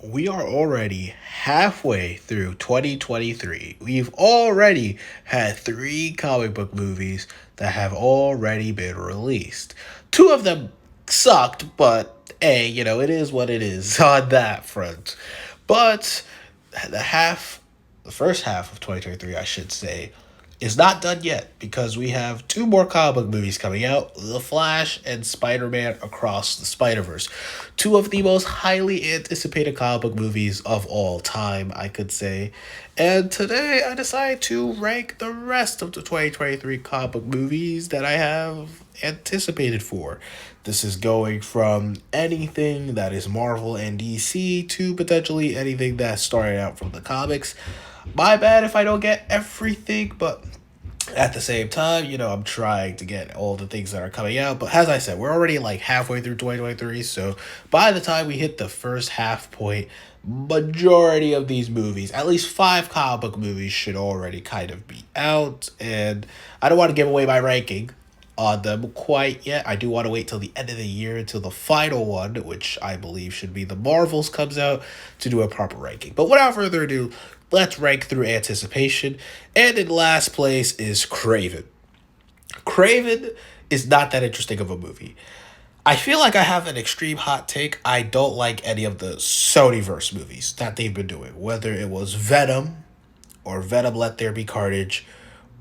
we are already halfway through 2023. We've already had three comic book movies that have already been released. Two of them sucked, but hey, it is what it is on that front. But the first half of 2023, I should say, is not done yet because we have two more comic book movies coming out: The Flash and Spider Man Across the Spider Verse. Two of the most highly anticipated comic book movies of all time, I could say. And today I decided to rank the rest of the 2023 comic book movies that I have anticipated for. This is going from anything that is Marvel and DC to potentially anything that started out from the comics. My bad if I don't get everything, but at the same time, I'm trying to get all the things that are coming out. But as I said, we're already like halfway through 2023. So by the time we hit the first half point, majority of these movies, at least five comic book movies, should already kind of be out. And I don't want to give away my ranking on them quite yet. I do want to wait till the end of the year until the final one, which I believe should be the Marvels, comes out to do a proper ranking. But without further ado, let's rank through anticipation. And in last place is Kraven. Kraven is not that interesting of a movie. I feel like I have an extreme hot take. I don't like any of the Sonyverse movies that they've been doing, whether it was Venom or Venom Let There Be Carnage,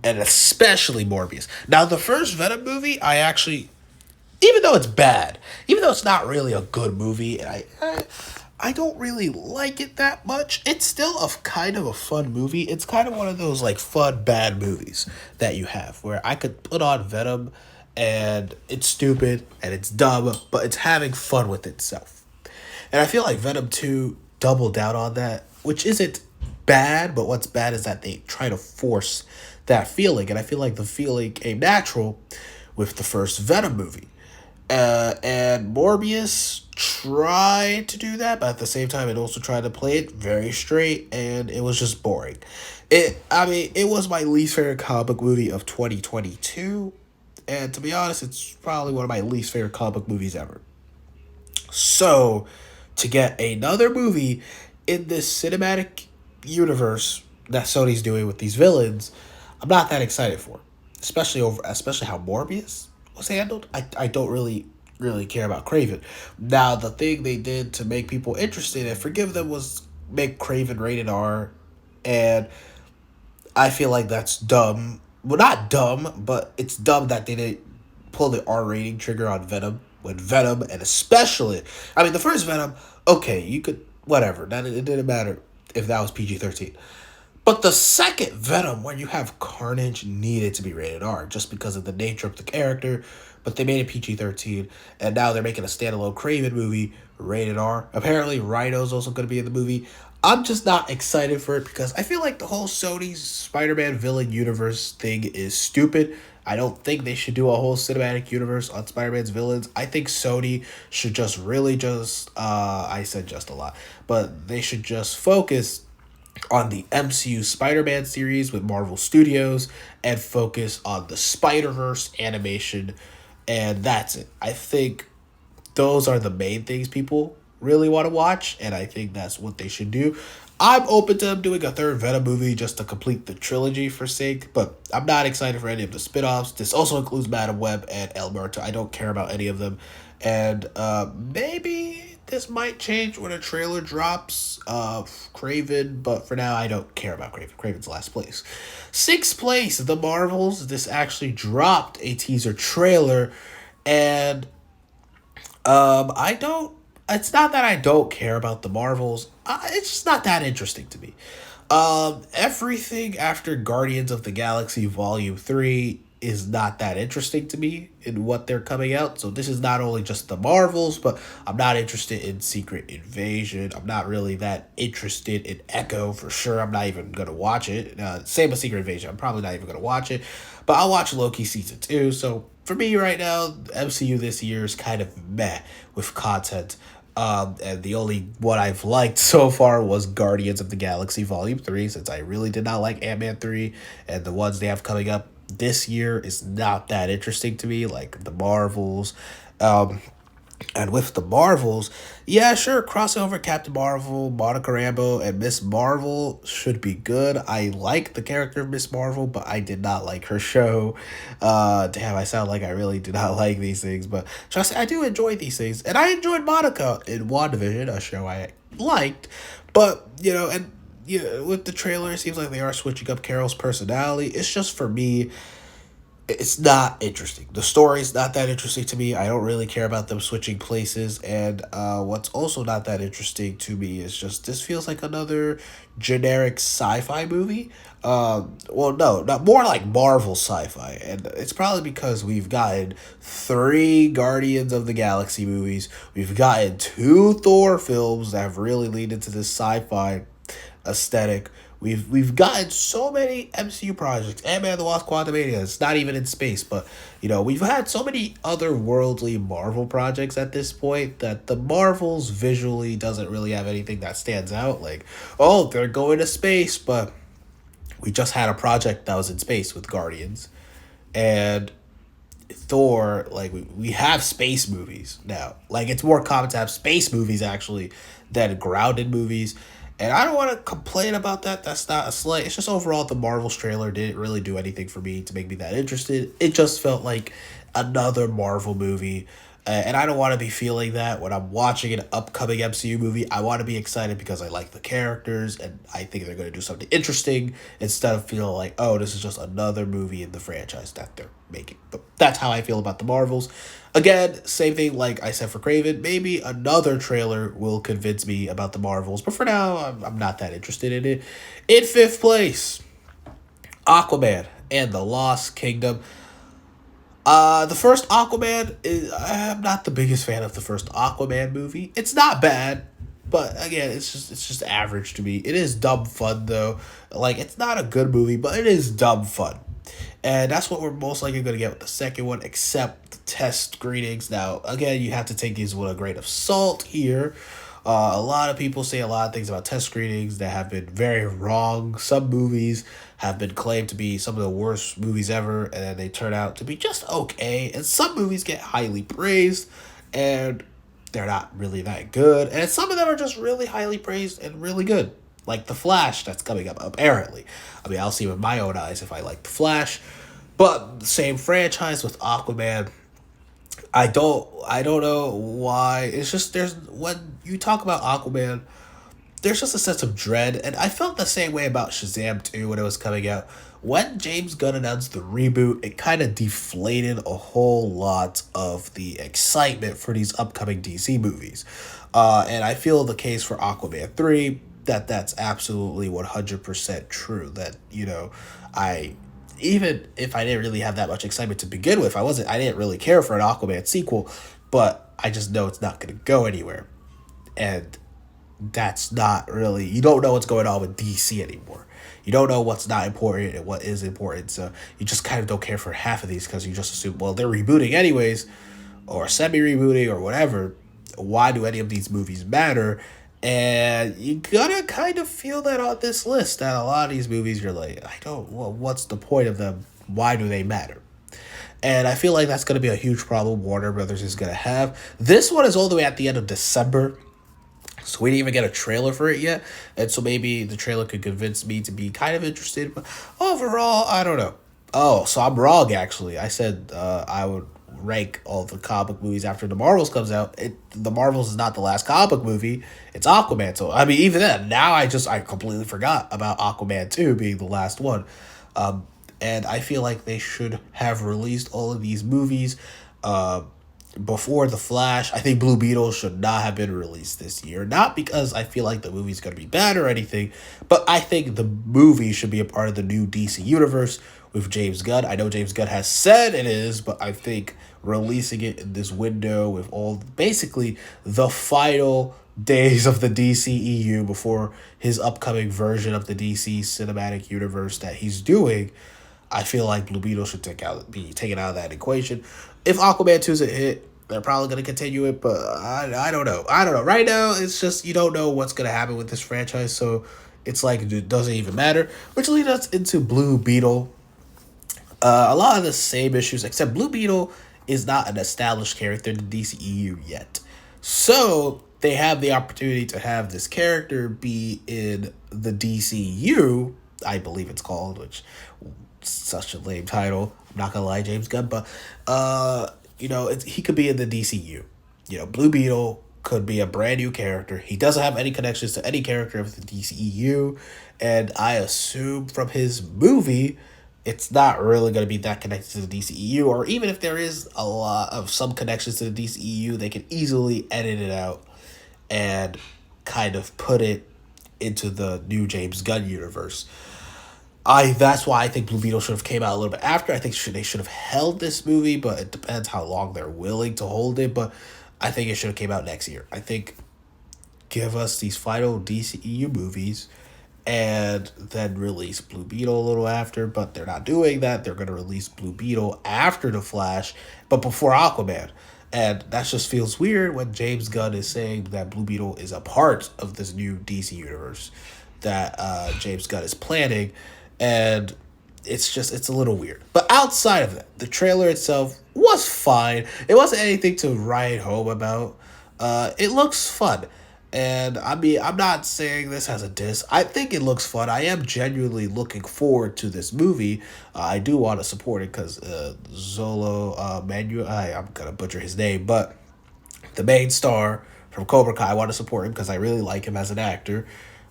and especially Morbius. Now, the first Venom movie, I actually, even though it's bad, even though it's not really a good movie, and I don't really like it that much. It's still a kind of a fun movie. It's kind of one of those like fun bad movies that you have where I could put on Venom and it's stupid and it's dumb, but it's having fun with itself. And I feel like Venom 2 doubled down on that, which isn't bad, but what's bad is that they try to force that feeling. And I feel like the feeling came natural with the first Venom movie. And Morbius tried to do that, but at the same time, it also tried to play it very straight, and it was just boring. It was my least favorite comic book movie of 2022, and to be honest, it's probably one of my least favorite comic book movies ever. So, to get another movie in this cinematic universe that Sony's doing with these villains, I'm not that excited for. Especially how Morbius was handled. I don't really care about Kraven. Now, the thing they did to make people interested and forgive them was make Kraven rated R, and I feel like that's dumb. Well, not dumb, but it's dumb that they didn't pull the R rating trigger on Venom. When Venom, and especially, the first Venom, okay, you could, whatever, that it didn't matter if that was PG-13. But the second Venom, where you have Carnage, needed to be rated R just because of the nature of the character, but they made it PG-13, and now they're making a standalone Kraven movie rated R. Apparently, Rhino's also going to be in the movie. I'm just not excited for it because I feel like the whole Sony's Spider-Man villain universe thing is stupid. I don't think they should do a whole cinematic universe on Spider-Man's villains. I think Sony should I said just a lot, but they should just focus on the MCU Spider-Man series with Marvel Studios and focus on the Spider-Verse animation, and that's it. I think those are the main things people really want to watch, and I think that's what they should do. I'm open to them doing a third Venom movie just to complete the trilogy for sake, but I'm not excited for any of the spin-offs. This also includes Madam Web and El Muerto. I don't care about any of them. And maybe this might change when a trailer drops of Kraven, but for now I don't care about Kraven. Kraven's last place. Sixth place, The Marvels. This actually dropped a teaser trailer, and I don't. It's not that I don't care about the Marvels. It's just not that interesting to me. Everything after Guardians of the Galaxy Volume 3 is not that interesting to me in what they're coming out. So this is not only just the Marvels, but I'm not interested in Secret Invasion. I'm not really that interested in Echo for sure. I'm not even going to watch it. Same with Secret Invasion. I'm probably not even going to watch it. But I'll watch Loki Season 2. So for me right now, MCU this year is kind of meh with content. And the only one I've liked so far was Guardians of the Galaxy Volume 3, since I really did not like Ant-Man 3, and the ones they have coming up this year is not that interesting to me, like the Marvels. And with the Marvels, yeah, sure, crossover Captain Marvel, Monica Rambeau, and Miss Marvel should be good. I like the character of Miss Marvel, but I did not like her show. Damn, I sound like I really do not like these things, but trust me, I do enjoy these things. And I enjoyed Monica in WandaVision, a show I liked. But, and with the trailer, it seems like they are switching up Carol's personality. It's just for me, it's not interesting. The story's not that interesting to me. I don't really care about them switching places. And what's also not that interesting to me is just this feels like another generic sci-fi movie. Well, no, not more like Marvel sci-fi, and it's probably because we've gotten three Guardians of the Galaxy movies. We've gotten two Thor films that have really leaned into this sci-fi aesthetic. We've gotten so many MCU projects. Ant-Man the Wasp: Quantumania. It's not even in space, but we've had so many otherworldly Marvel projects at this point that the Marvels visually doesn't really have anything that stands out. Like, oh, they're going to space, but we just had a project that was in space with Guardians, and Thor. Like we have space movies now. Like it's more common to have space movies actually than grounded movies. And I don't want to complain about that. That's not a slight. It's just overall the Marvel's trailer didn't really do anything for me to make me that interested. It just felt like another Marvel movie. And I don't want to be feeling that when I'm watching an upcoming MCU movie. I want to be excited because I like the characters and I think they're going to do something interesting instead of feeling like, oh, this is just another movie in the franchise that they're making. But that's how I feel about the Marvels. Again, same thing like I said for Kraven. Maybe another trailer will convince me about the Marvels. But for now, I'm not that interested in it. In fifth place, Aquaman and the Lost Kingdom. The first Aquaman I'm not the biggest fan of the first Aquaman movie. It's not bad, but again, it's just average to me. It is dumb fun though. Like it's not a good movie, but it is dumb fun. And that's what we're most likely going to get with the second one, except the test screenings. Now, again, you have to take these with a grain of salt here. A lot of people say a lot of things about test screenings that have been very wrong. Some movies have been claimed to be some of the worst movies ever, and then they turn out to be just okay. And some movies get highly praised, and they're not really that good. And some of them are just really highly praised and really good. Like The Flash that's coming up, apparently. I mean, I'll see with my own eyes if I like The Flash. But the same franchise with Aquaman, I don't know why. It's just there's when you talk about Aquaman, there's just a sense of dread, and I felt the same way about Shazam 2 when it was coming out. When James Gunn announced the reboot, it kind of deflated a whole lot of the excitement for these upcoming DC movies. And I feel the case for Aquaman 3, that's absolutely 100% true. That, I even if I didn't really have that much excitement to begin with, I didn't really care for an Aquaman sequel, but I just know it's not going to go anywhere. And that's not really, you don't know what's going on with DC anymore. You don't know what's not important and what is important. So you just kind of don't care for half of these because you just assume, well, they're rebooting anyways, or semi-rebooting or whatever. Why do any of these movies matter? And you gotta kind of feel that on this list that a lot of these movies you're like, well, what's the point of them? Why do they matter? And I feel like that's going to be a huge problem Warner Brothers is going to have. This one is all the way at the end of December. So we didn't even get a trailer for it yet. And so maybe the trailer could convince me to be kind of interested. But overall, I don't know. Oh, so I'm wrong, actually. I said I would rank all the comic movies after the Marvels comes out. The Marvels is not the last comic movie. It's Aquaman. So, I mean, even then, now I completely forgot about Aquaman 2 being the last one. And I feel like they should have released all of these movies before The Flash. I think Blue Beetle should not have been released this year. Not because I feel like the movie's going to be bad or anything, but I think the movie should be a part of the new DC universe with James Gunn. I know James Gunn has said it is, but I think releasing it in this window with all basically the final days of the DCEU before his upcoming version of the DC cinematic universe that he's doing, I feel like Blue Beetle should be taken out of that equation. If Aquaman 2 is a hit, they're probably going to continue it, but I don't know. I don't know. Right now, it's just you don't know what's going to happen with this franchise, so it's like it doesn't even matter. Which leads us into Blue Beetle. A lot of the same issues, except Blue Beetle is not an established character in the DCEU yet. So they have the opportunity to have this character be in the DCU, I believe it's called, which such a lame title. I'm not gonna lie, James Gunn, but he could be in the DCU. Blue Beetle could be a brand new character. He doesn't have any connections to any character of the DCEU, and I assume from his movie, it's not really going to be that connected to the DCEU, or even if there is a lot of some connections to the DCEU, they can easily edit it out and kind of put it into the new James Gunn universe. That's why I think Blue Beetle should have came out a little bit after. I think they should have held this movie, but it depends how long they're willing to hold it. But I think it should have came out next year. I think give us these final DCEU movies and then release Blue Beetle a little after, but they're not doing that. They're going to release Blue Beetle after The Flash, but before Aquaman. And that just feels weird when James Gunn is saying that Blue Beetle is a part of this new DC universe that James Gunn is planning. And it's a little weird. But outside of that, the trailer itself was fine. It wasn't anything to write home about. It looks fun. And I mean, I'm not saying this as a diss. I think it looks fun. I am genuinely looking forward to this movie. I do want to support it because Zolo Manuel, I'm going to butcher his name, but the main star from Cobra Kai, I want to support him because I really like him as an actor.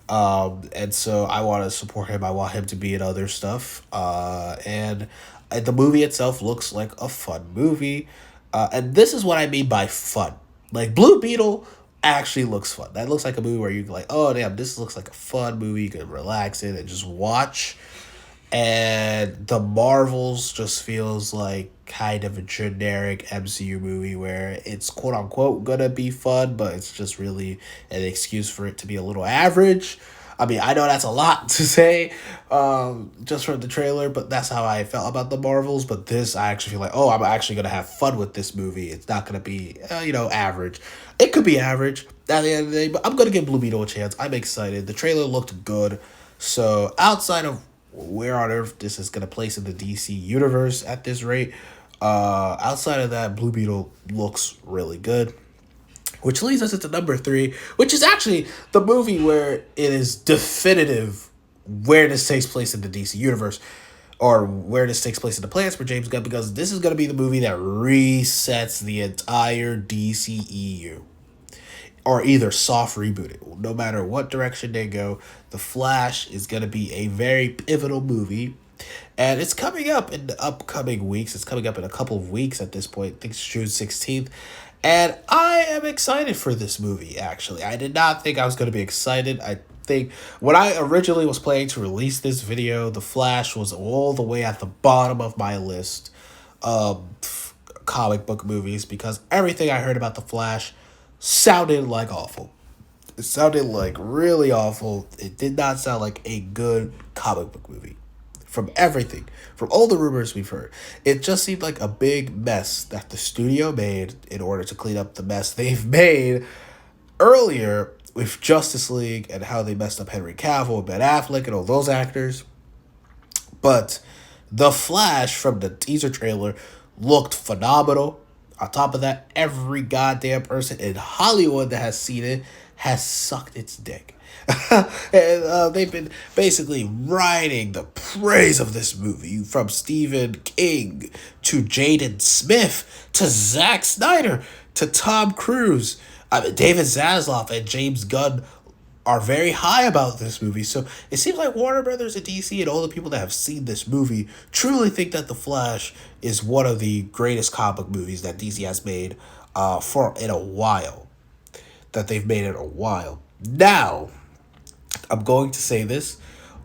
And so I want to support him. I want him to be in other stuff. And the movie itself looks like a fun movie. And this is what I mean by fun. Like Blue Beetle actually looks fun. That looks like a movie where you're like, oh damn, this looks like a fun movie. You can relax in and just watch. And the Marvels just feels like kind of a generic MCU movie where it's quote unquote gonna be fun, but it's just really an excuse for it to be a little average. I mean, I know that's a lot to say just from the trailer, but that's how I felt about the Marvels. But this, I actually feel like, oh, I'm actually going to have fun with this movie. It's not going to be, average. It could be average at the end of the day, but I'm going to give Blue Beetle a chance. I'm excited. The trailer looked good. So outside of where on earth this is going to place in the DC universe at this rate, outside of that, Blue Beetle looks really good. Which leads us into number 3, which is actually the movie where it is definitive where this takes place in the DC universe, or where this takes place in the plans for James Gunn, because this is going to be the movie that resets the entire DCEU, or either soft reboot it. No matter what direction they go, The Flash is going to be a very pivotal movie. And it's coming up in the upcoming weeks. It's coming up in a couple of weeks at this point. I think it's June 16th. And I am excited for this movie, actually. I did not think I was going to be excited. I think when I originally was planning to release this video, The Flash was all the way at the bottom of my list of comic book movies because everything I heard about The Flash sounded like awful. It sounded like really awful. It did not sound like a good comic book movie. From everything, from all the rumors we've heard, it just seemed like a big mess that the studio made in order to clean up the mess they've made earlier with Justice League and how they messed up Henry Cavill and Ben Affleck and all those actors. But The Flash from the teaser trailer looked phenomenal. On top of that, every goddamn person in Hollywood that has seen it has sucked its dick. And they've been basically writing the praise of this movie, from Stephen King to Jaden Smith to Zack Snyder to Tom Cruise. David Zaslav and James Gunn are very high about this movie. So it seems like Warner Brothers and DC and all the people that have seen this movie truly think that The Flash is one of the greatest comic book movies that DC has made in a while. That they've made in a while. Now, I'm going to say this.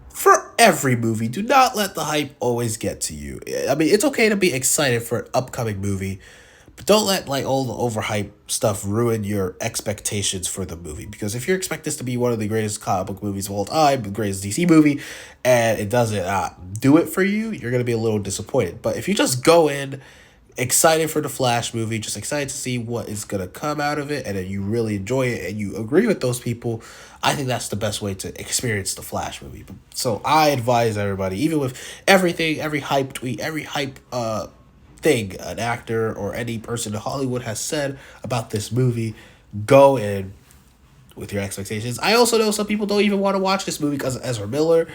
For every movie, do not let the hype always get to you. I mean, it's okay to be excited for an upcoming movie, but don't let all the overhyped stuff ruin your expectations for the movie. Because if you expect this to be one of the greatest comic book movies of all time, the greatest DC movie, and it doesn't do it for you, you're going to be a little disappointed. But if you just go in excited for the Flash movie, just excited to see what is going to come out of it, and then you really enjoy it and you agree with those people, I think that's the best way to experience the Flash movie. So I advise everybody, even with everything, every hype tweet, every hype anything an actor or any person in Hollywood has said about this movie, go in with your expectations. I also know some people don't even want to watch this movie because of Ezra Miller,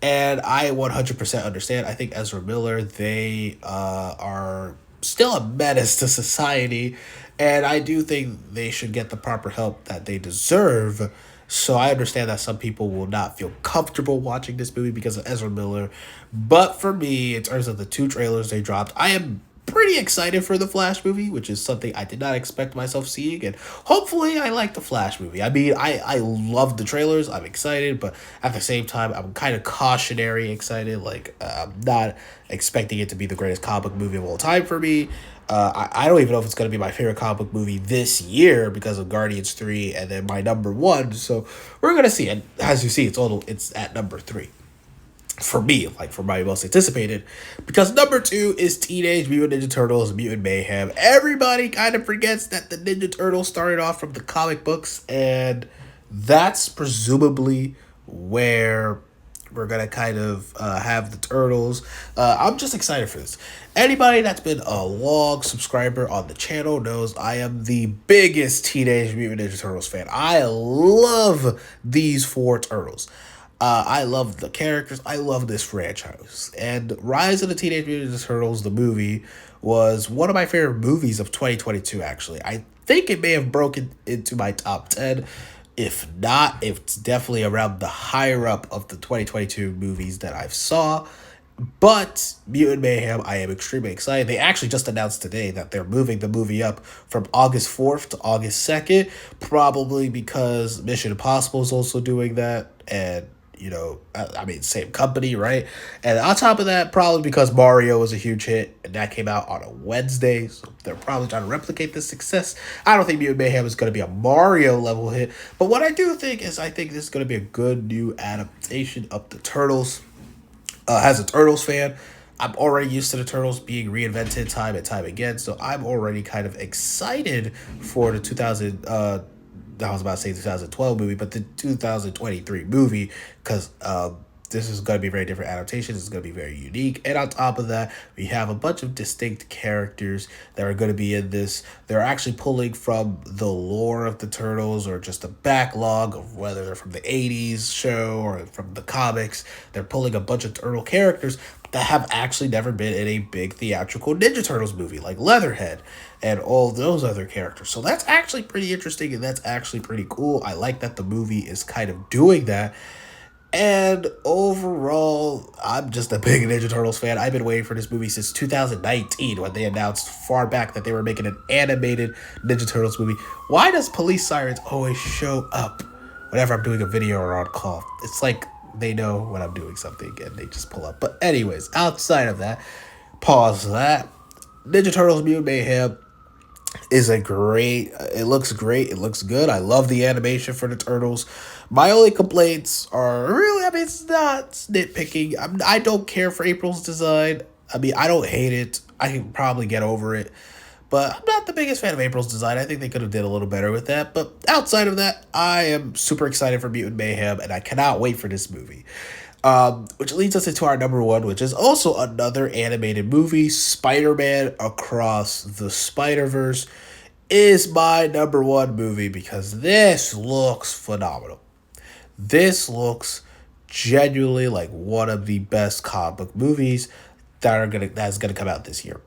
and I 100% understand. I think Ezra Miller, they are still a menace to society, and I do think they should get the proper help that they deserve. So I understand that some people will not feel comfortable watching this movie because of Ezra Miller. But for me, in terms of the two trailers they dropped, I am pretty excited for the Flash movie, which is something I did not expect myself seeing, and hopefully I like the Flash movie. I mean, I love the trailers, I'm excited, but at the same time, I'm kind of cautionary excited. Like, I'm not expecting it to be the greatest comic book movie of all time for me. I don't even know if it's going to be my favorite comic book movie this year because of Guardians 3 and then my number one. So we're going to see. And as you see, it's at number 3 for me, like for my most anticipated, because number 2 is Teenage Mutant Ninja Turtles Mutant Mayhem. Everybody kind of forgets that the Ninja Turtles started off from the comic books, and that's presumably where we're gonna kind of have the turtles. I'm just excited for this. Anybody that's been a long subscriber on the channel knows I am the biggest Teenage Mutant Ninja Turtles fan. I love these 4 turtles. I love the characters. I love this franchise. And Rise of the Teenage Mutant Ninja Turtles, the movie, was one of my favorite movies of 2022, actually. I think it may have broken into my top 10. If not, it's definitely around the higher up of the 2022 movies that I've saw. But Mutant Mayhem, I am extremely excited. They actually just announced today that they're moving the movie up from August 4th to August 2nd, probably because Mission Impossible is also doing that. And I mean, same company, right? And on top of that, probably because Mario was a huge hit, and that came out on a Wednesday, so they're probably trying to replicate this success. I don't think Mutant Mayhem is going to be a Mario level hit, but what I do think is I think this is going to be a good new adaptation of the Turtles. As a Turtles fan, I'm already used to the Turtles being reinvented time and time again, so I'm already kind of excited for the 2012 movie, but the 2023 movie, because this is going to be very different adaptations. It's going to be very unique. And on top of that, we have a bunch of distinct characters that are going to be in this. They're actually pulling from the lore of the Turtles or just a backlog of whether they're from the 80s show or from the comics. They're pulling a bunch of Turtle characters that have actually never been in a big theatrical Ninja Turtles movie, like Leatherhead and all those other characters. So that's actually pretty interesting, and that's actually pretty cool. I like that the movie is kind of doing that. And overall, I'm just a big Ninja Turtles fan. I've been waiting for this movie since 2019 when they announced far back that they were making an animated Ninja Turtles movie. Why does police sirens always show up whenever I'm doing a video or on call? It's like they know when I'm doing something and they just pull up. But anyways, outside of that, pause that. Ninja Turtles Mutant Mayhem is it looks great, it looks good. I love the animation for the Turtles. My only complaints are really, I mean, it's not nitpicking. I don't care for April's design. I mean, I don't hate it. I can probably get over it. But I'm not the biggest fan of April's design. I think they could have did a little better with that. But outside of that, I am super excited for Mutant Mayhem, and I cannot wait for this movie. Which leads us into our number 1, which is also another animated movie. Spider-Man Across the Spider-Verse is my number 1 movie because this looks phenomenal. This looks genuinely like one of the best comic book movies that's gonna come out this year.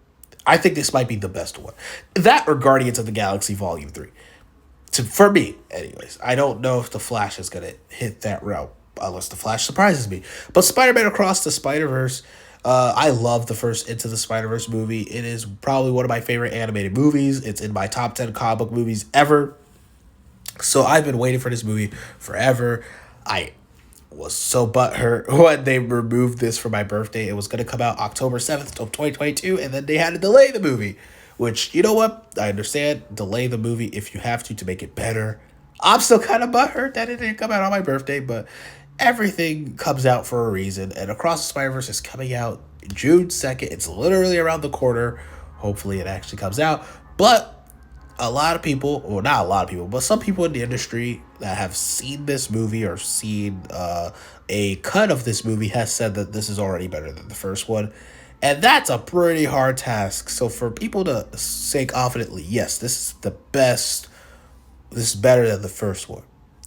I think this might be the best one. That or Guardians of the Galaxy Volume 3. For me, anyways. I don't know if The Flash is gonna hit that route, unless The Flash surprises me. But Spider-Man Across the Spider-Verse, I love the first Into the Spider-Verse movie. It is probably one of my favorite animated movies. It's in my top 10 comic book movies ever. So I've been waiting for this movie forever. I was so butthurt when they removed this for my birthday. It was going to come out October 7th of 2022, and then they had to delay the movie. Which, you know what? I understand. Delay the movie if you have to make it better. I'm still kind of butthurt that it didn't come out on my birthday, but everything comes out for a reason. And Across the Spider-Verse is coming out June 2nd. It's literally around the corner. Hopefully it actually comes out. But a lot of people, well, not a lot of people, but some people in the industry that have seen this movie or seen a cut of this movie has said that this is already better than the first one. And that's a pretty hard task. So for people to say confidently, yes, this is the best, this is better than the first one,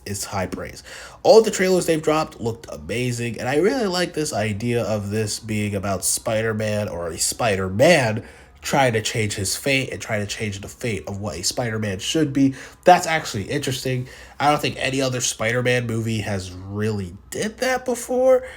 it's high praise. All the trailers they've dropped looked amazing, and I really like this idea of this being about Spider-Man, or a Spider-Man trying to change his fate and trying to change the fate of what a Spider-Man should be. That's actually interesting. I don't think any other Spider-Man movie has really did that before.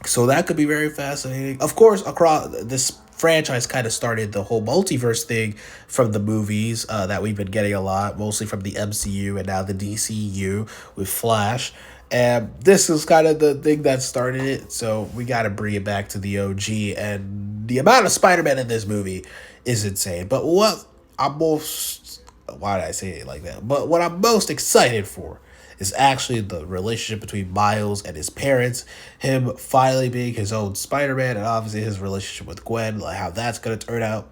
So that could be very fascinating. Of course, across this franchise kind of started the whole multiverse thing from the movies that we've been getting a lot, mostly from the MCU and now the DCU with Flash. And this is kind of the thing that started it. So we got to bring it back to the OG. And the amount of Spider-Man in this movie is insane. But what I'm most, why did I say it like that? But what I'm most excited for is actually the relationship between Miles and his parents, him finally being his own Spider-Man, and obviously his relationship with Gwen, like how that's going to turn out.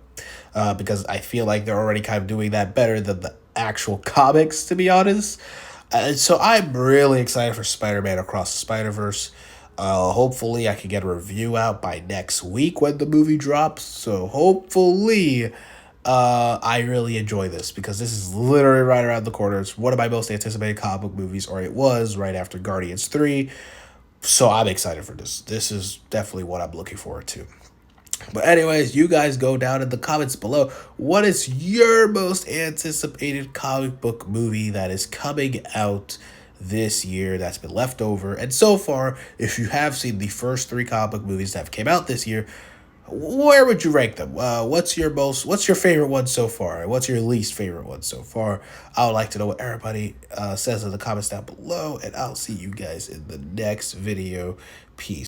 Because I feel like they're already kind of doing that better than the actual comics, to be honest. And so I'm really excited for Spider-Man Across the Spider-Verse. Hopefully I can get a review out by next week when the movie drops. So hopefully I really enjoy this because this is literally right around the corner. It's one of my most anticipated comic book movies, or it was right after Guardians 3. So I'm excited for this. This is definitely what I'm looking forward to. But anyways, you guys go down in the comments below. What is your most anticipated comic book movie that is coming out this year that's been left over? And so far, if you have seen the first 3 comic book movies that have came out this year, where would you rank them? What's your favorite one so far? What's your least favorite one so far? I would like to know what everybody says in the comments down below, and I'll see you guys in the next video. Peace.